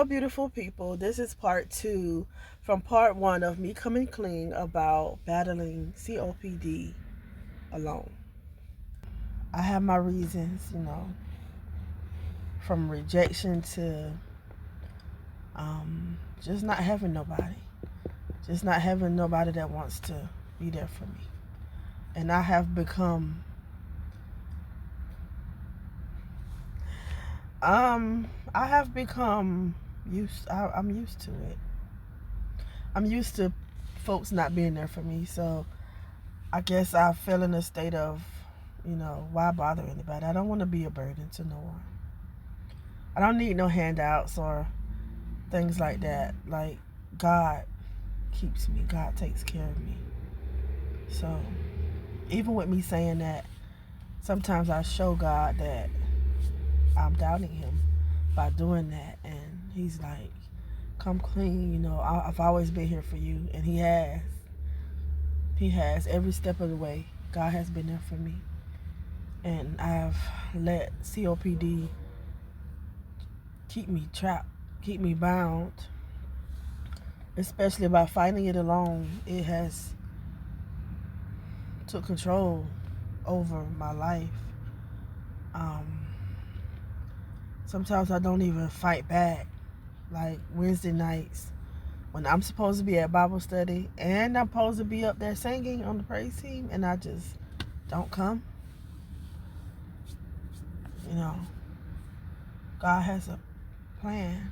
Hello, beautiful people. This is part two from part one of me coming clean about battling COPD alone. I have my reasons, from rejection to just not having nobody. Just not having nobody that wants to be there for me. And I have become, I have become I'm used to it. I'm used to folks not being there for me, so I guess I fell in a state of, why bother anybody? I don't want to be a burden to no one. I don't need no handouts or things like that. Like, God keeps me, God takes care of me. So, even with me saying that, sometimes I show God that I'm doubting Him by doing that. And He's like, come clean, I've always been here for you. And He has. He has every step of the way. God has been there for me. And I've let COPD keep me trapped, keep me bound, especially by fighting it alone. It has took control over my life. Sometimes I don't even fight back. Like Wednesday nights when I'm supposed to be at Bible study and I'm supposed to be up there singing on the praise team, and I just don't come. God has a plan,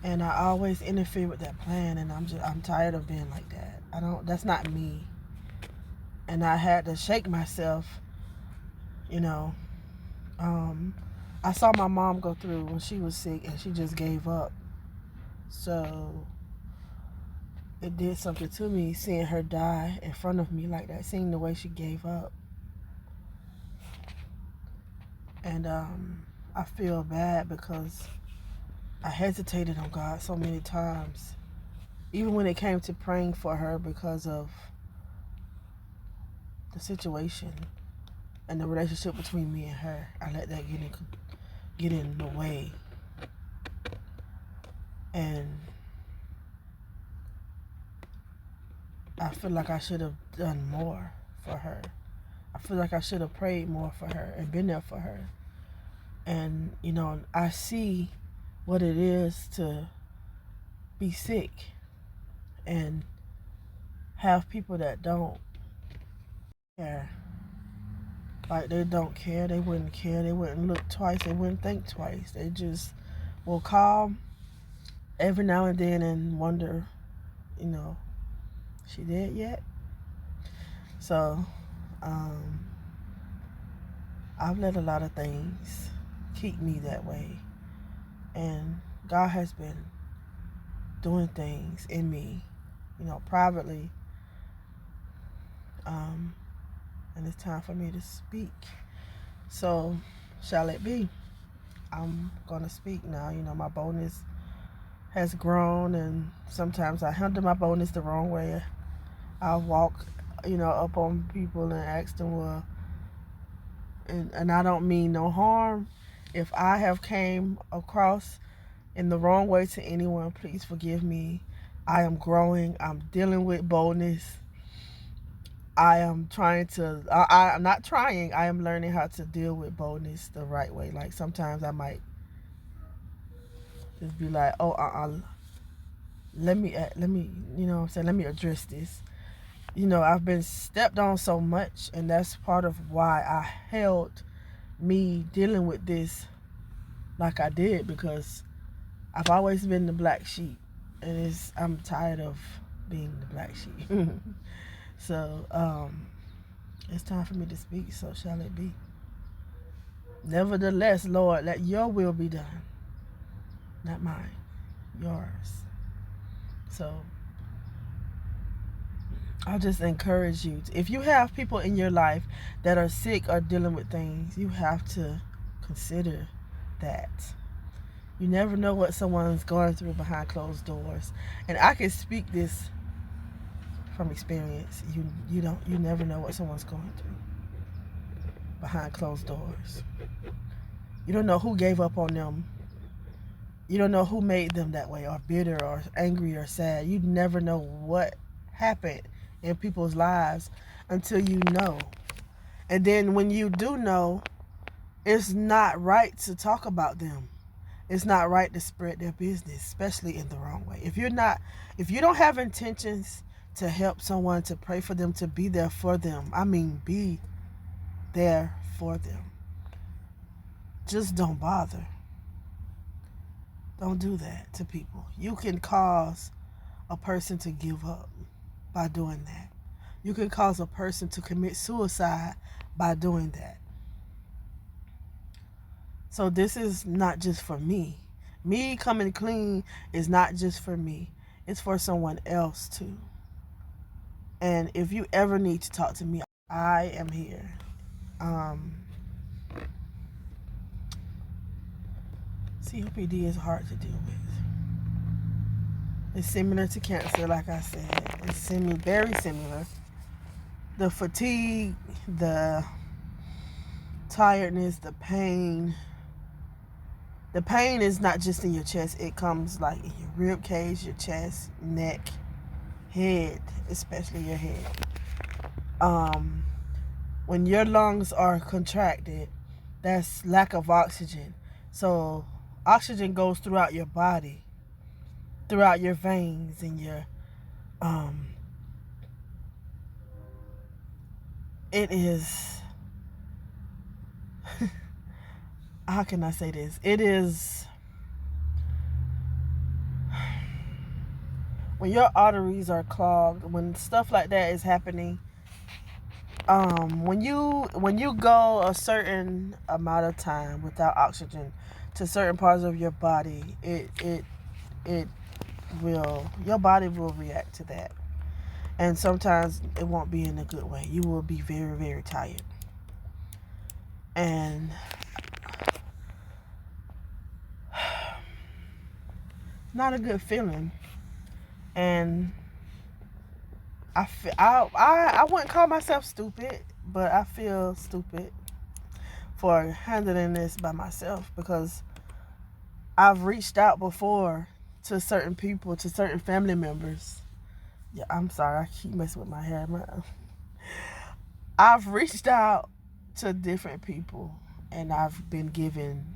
and I always interfere with that plan, and I'm tired of being like that. That's not me. And I had to shake myself, you know. I saw my mom go through when she was sick, and she just gave up. So it did something to me seeing her die in front of me like that, seeing the way she gave up. And I feel bad because I hesitated on God so many times. Even when it came to praying for her because of the situation and the relationship between me and her, I let that get in the way. And I feel like I should have done more for her. I feel like I should have prayed more for her and been there for her. And, I see what it is to be sick and have people that don't care. Like, they don't care. They wouldn't care. They wouldn't look twice. They wouldn't think twice. They just will call every now and then and wonder, she dead yet? So, I've let a lot of things keep me that way. And God has been doing things in me, privately. And it's time for me to speak. So, shall it be? I'm going to speak now. My boldness has grown, and sometimes I handle my boldness the wrong way. I'll walk, up on people and ask them, well, and I don't mean no harm. If I have came across in the wrong way to anyone, please forgive me. I am growing. I'm dealing with boldness. I am I'm not trying. I am learning how to deal with boldness the right way. Like sometimes I might just be like, oh, let me, let me address this. I've been stepped on so much, and that's part of why I held me dealing with this like I did, because I've always been the black sheep, and I'm tired of being the black sheep. So, it's time for me to speak, so shall it be. Nevertheless, Lord, let your will be done. Not mine, yours. So, I just encourage you. If you have people in your life that are sick or dealing with things, you have to consider that. You never know what someone's going through behind closed doors. And I can speak this from experience. You never know what someone's going through behind closed doors. You don't know who gave up on them You don't know who made them that way, or bitter, or angry, or sad. You never know what happened in people's lives until you know. And then when you do know, it's not right to talk about them. It's not right to spread their business, especially in the wrong way. If you don't have intentions to help someone, to pray for them, to be there for them, I mean, be there for them, just don't bother. Don't do that to people. You can cause a person to give up by doing that. You can cause a person to commit suicide by doing that. So this is not just for me. Me coming clean is not just for me. It's for someone else too. And if you ever need to talk to me, I am here. COPD is hard to deal with. It's similar to cancer, like I said. It's very similar. The fatigue, the tiredness, the pain. The pain is not just in your chest. It comes like in your rib cage, your chest, neck, head, especially your head. When your lungs are contracted, that's lack of oxygen. So oxygen goes throughout your body, throughout your veins and your it is how can I say this? It is when your arteries are clogged, when stuff like that is happening, when you go a certain amount of time without oxygen to certain parts of your body, your body will react to that. And sometimes it won't be in a good way. You will be very, very tired. And not a good feeling. And I wouldn't call myself stupid, but I feel stupid for handling this by myself, because I've reached out before to certain people, to certain family members. Yeah, I'm sorry, I keep messing with my hair. I've reached out to different people, and I've been given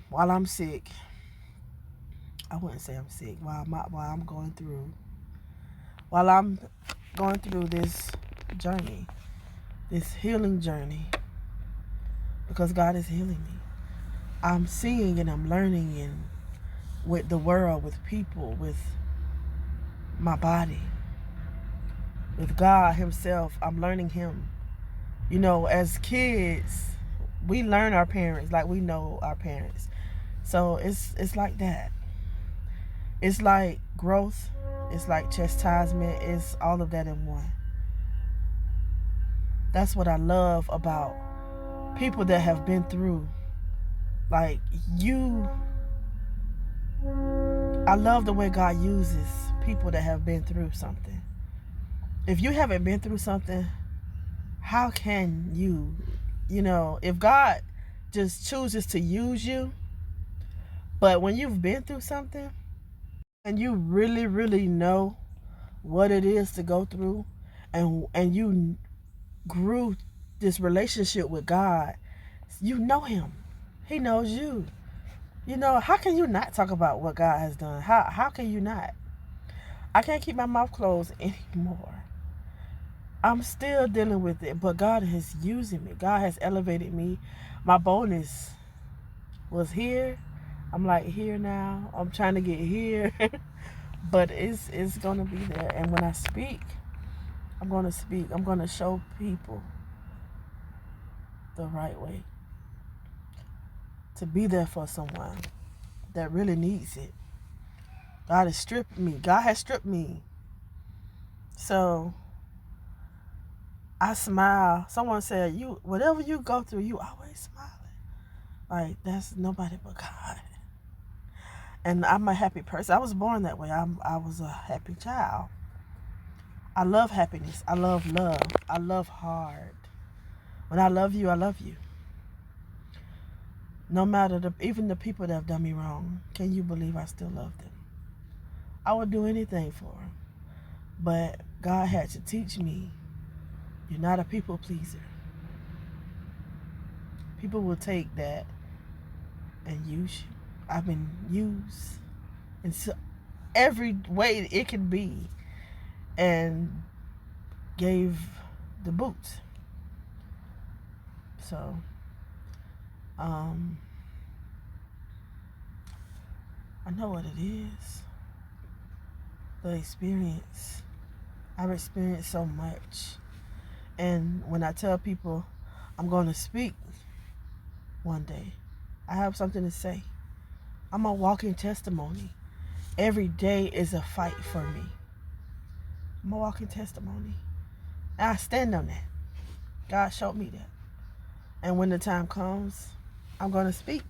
while I'm sick, I wouldn't say I'm sick, while I'm going through this journey, this healing journey, because God is healing me. I'm seeing and I'm learning with the world, with people, with my body, with God himself. I'm learning him. As kids, we learn our parents like we know our parents. So it's like that. It's like growth. It's like chastisement. It's all of that in one. That's what I love about people that have been through. Like you, I love the way God uses people that have been through something. If you haven't been through something, how can you, if God just chooses to use you, but when you've been through something and you really, really know what it is to go through, and you grew this relationship with God, you know him. He knows you. How can you not talk about what God has done? How can you not? I can't keep my mouth closed anymore. I'm still dealing with it, but God is using me. God has elevated me. My bonus was here. I'm like here now. I'm trying to get here, but it's gonna be there. And when I speak, I'm gonna speak. I'm gonna show people the right way to be there for someone that really needs it. God has stripped me. God has stripped me. So I smile. Someone said, whatever you go through, you always smiling. Like, that's nobody but God. And I'm a happy person. I was born that way. I was a happy child. I love happiness. I love love. I love hard. When I love you, I love you. No matter even the people that have done me wrong, can you believe I still love them? I would do anything for them. But God had to teach me, you're not a people pleaser. People will take that and use you. I've been used in every way it can be, and gave the boot. So, I know what it is. The experience. I've experienced so much. And when I tell people I'm going to speak one day, I have something to say. I'm a walking testimony. Every day is a fight for me. I'm a walking testimony. And I stand on that. God showed me that. And when the time comes, I'm going to speak.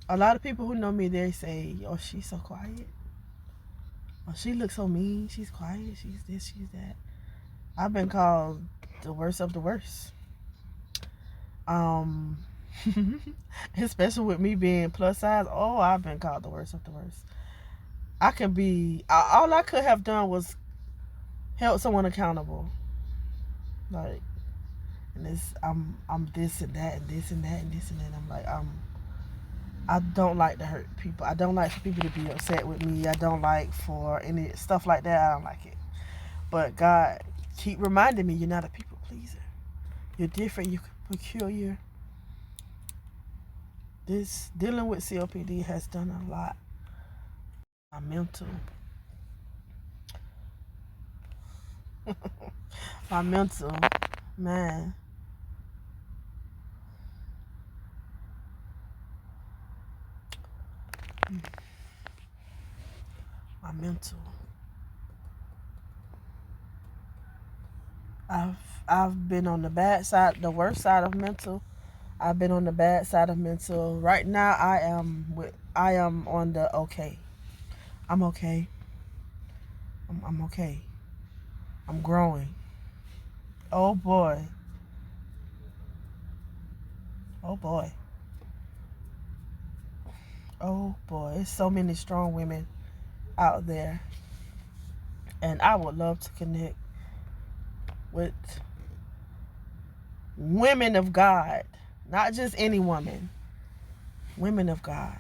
A lot of people who know me, they say, oh, she's so quiet. Oh, she looks so mean. She's quiet. She's this, she's that. I've been called the worst of the worst. Especially with me being plus size. Oh, I've been called the worst of the worst. I can be, all I could have done was held someone accountable. Like, and this, I'm this and that and this and that and this and that. I'm like, I don't like to hurt people. I don't like for people to be upset with me. I don't like for any stuff like that. I don't like it. But God keep reminding me, you're not a people pleaser. You're different. You're peculiar. This dealing with COPD has done a lot. My mental. My mental, man. My mental. I've been on the bad side, the worst side of mental. I've been on the bad side of mental. Right now I am on the okay. I'm okay. I'm okay. I'm growing. Oh boy. Oh boy. Oh boy. There's so many strong women out there. And I would love to connect with women of God. Not just any woman. Women of God.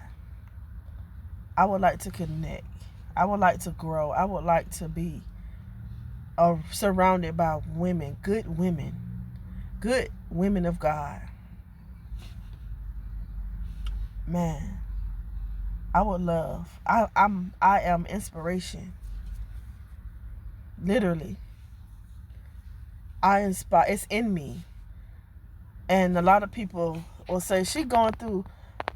I would like to connect. I would like to grow. I would like to be surrounded by women, good women of God. Man, I would love. I am inspiration. Literally, I inspire. It's in me, and a lot of people will say she going through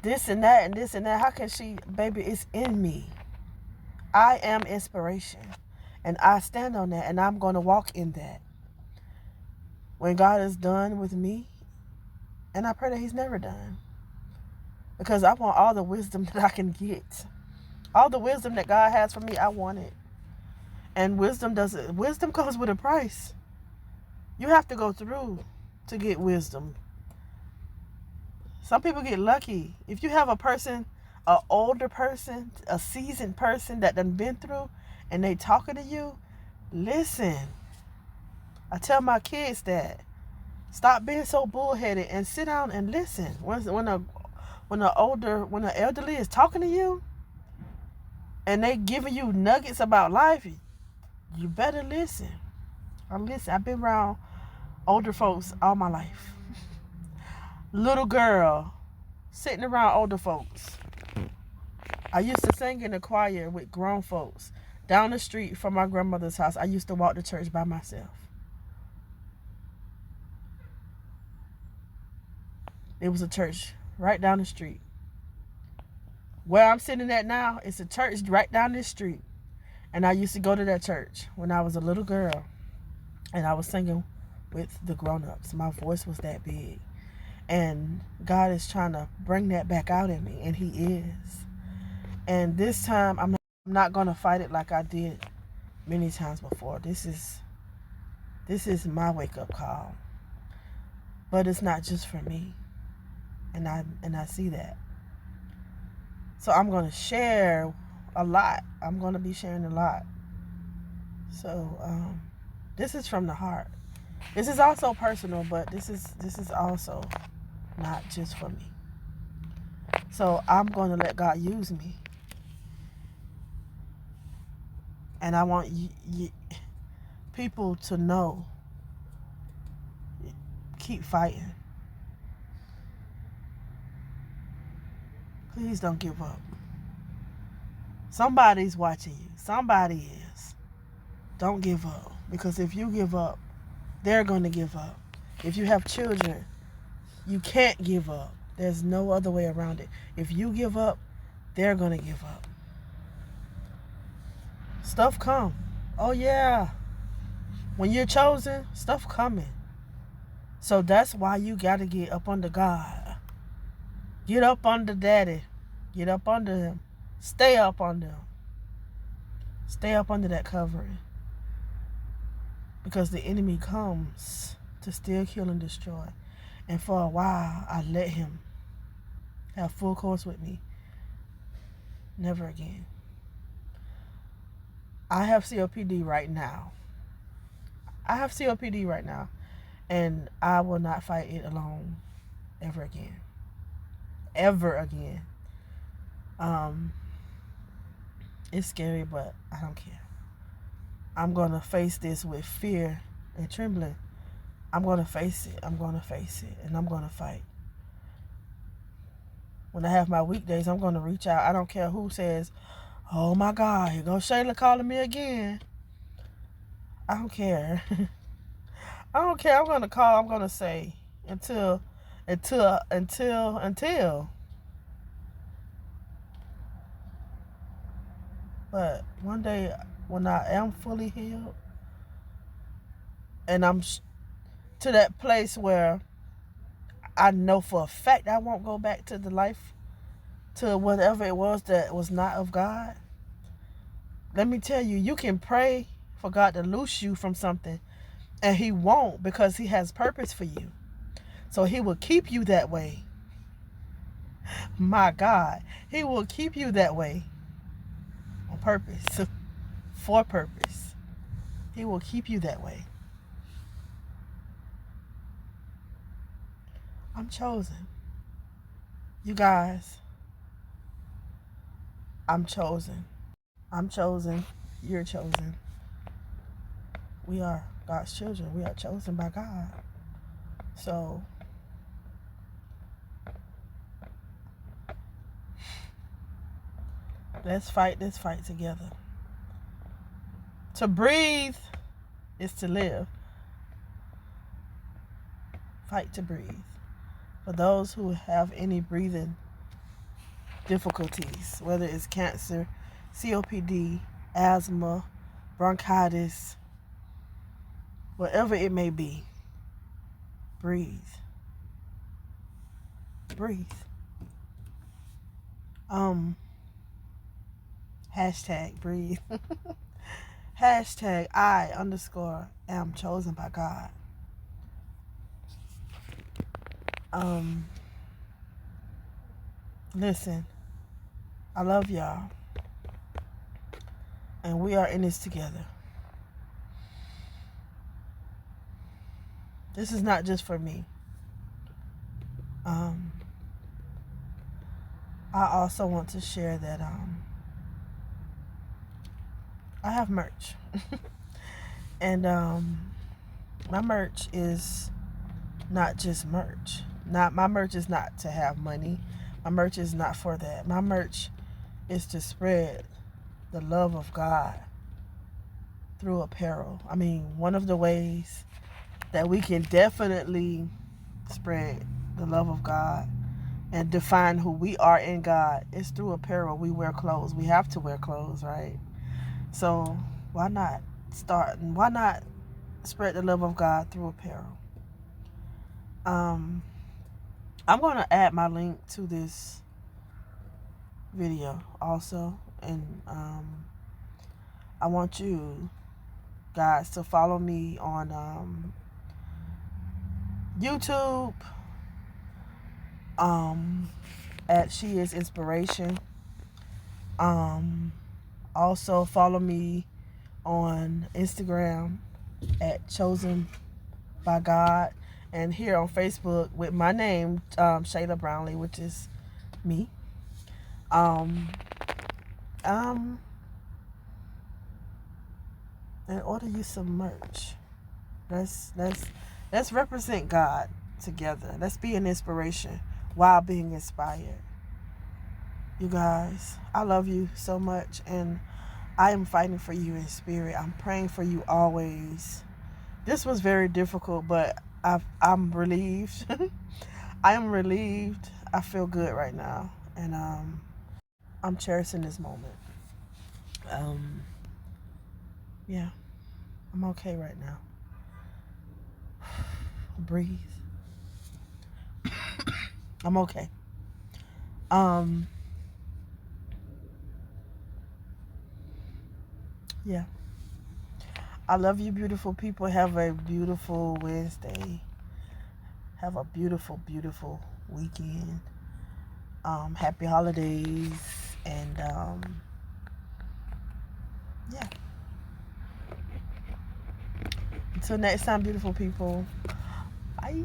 this and that and this and that. How can she, baby? It's in me. I am inspiration, and I stand on that, and I'm going to walk in that. When God is done with me, and I pray that He's never done, because I want all the wisdom that I can get. All the wisdom that God has for me, I want it. And wisdom comes with a price. You have to go through to get wisdom. Some people get lucky. If you have a person, an older person, a seasoned person that done been through, and they talking to you, listen. I tell my kids that. Stop being so bullheaded and sit down and listen. When the elderly is talking to you and they giving you nuggets about life, you better listen. I've been around older folks all my life. Little girl sitting around older folks. I used to sing in the choir with grown folks down the street from my grandmother's house. I used to walk to church by myself. It was a church right down the street. Where I'm sitting at now, it's a church right down this street. And I used to go to that church when I was a little girl. And I was singing with the grown-ups. My voice was that big. And God is trying to bring that back out in me. And He is. And this time, I'm not going to fight it like I did many times before. This is my wake-up call. but it's not just for me. And I see that. So I'm going to share a lot. I'm going to be sharing a lot. So this is from the heart. This is also personal, but this is also not just for me. So I'm going to let God use me. And I want people to know, keep fighting. Please don't give up. Somebody's watching you. Somebody is. Don't give up. Because if you give up, they're going to give up. If you have children, you can't give up. There's no other way around it. If you give up, they're going to give up. Stuff come. Oh yeah. When you're chosen, stuff coming. So that's why you got to get up under God. Get up under Daddy. Get up under Him. Stay up under Him. Stay up under that covering. Because the enemy comes to steal, kill, and destroy. And for a while, I let him have full course with me. Never again. I have COPD right now. And I will not fight it alone ever again. Ever again. It's scary, but I don't care. I'm going to face this with fear and trembling. I'm going to face it. And I'm going to fight. When I have my weekdays, I'm going to reach out. I don't care who says, oh my God, here goes Shayla calling me again. I don't care. I don't care. I'm going to call. I'm going to say until. But one day when I am fully healed and I'm to that place where I know for a fact I won't go back to the life, to whatever it was that was not of God. Let me tell you, you can pray for God to loose you from something and He won't, because He has purpose for you. So He will keep you that way. My God, He will keep you that way on purpose, for purpose. He will keep you that way. I'm chosen. You guys, I'm chosen. I'm chosen. You're chosen. We are God's children. We are chosen by God. So let's fight this fight together. To breathe is to live. Fight to breathe. For those who have any breathing difficulties, whether it's cancer, COPD, asthma, bronchitis, whatever it may be, breathe. Breathe. Hashtag breathe. Hashtag I_am chosen by God. Listen, I love y'all. And we are in this together. This is not just for me. I also want to share that I have merch. And my merch is not just merch. My merch is not to have money. My merch is not for that. My merch is to spread the love of God through apparel. I mean, one of the ways that we can definitely spread the love of God and define who we are in God is through apparel. We wear clothes. We have to wear clothes, right? So why not spread the love of God through apparel? I'm going to add my link to this video also, and I want you guys to follow me on YouTube, at She Is Inspiration. Also follow me on Instagram at Chosen by God, and here on Facebook with my name, Shayla Brownlee, which is me. Um, and order you some merch. Let's represent God together. Let's be an inspiration while being inspired. You guys, I love you so much, and I am fighting for you in spirit. I'm praying for you always. This was very difficult, but I'm relieved. I am relieved. I feel good right now, and I'm cherishing this moment. Um, yeah, I'm okay right now. Breathe. I'm okay. Um, yeah. I love you, beautiful people. Have a beautiful Wednesday. Have a beautiful, beautiful weekend. Happy holidays, and yeah. Until next time, beautiful people. Bye.